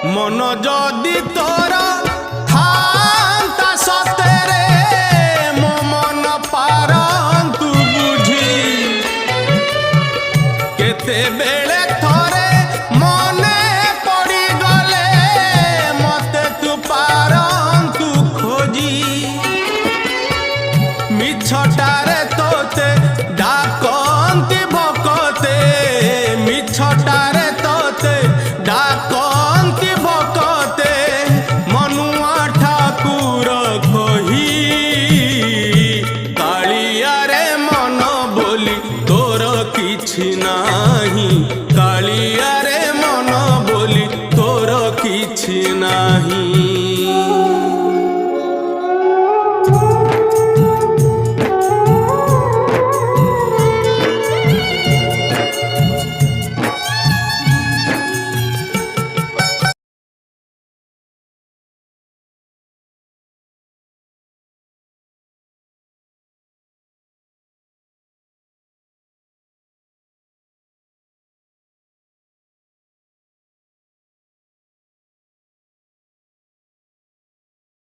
मन जदि तोर थांता सतेरे मो मन पारंतु बुझी केते बेले थोरे मने पड़ी गले मते तू पारंतु खोजी मिछटारे तोते डाकंती भकते मिछटारे तोते डाकंती भकते मनुआ ठाकुर कही कालिया रे मन बोली तोर किछि नाही कालिया रे मन बोली तोर किछि नाही।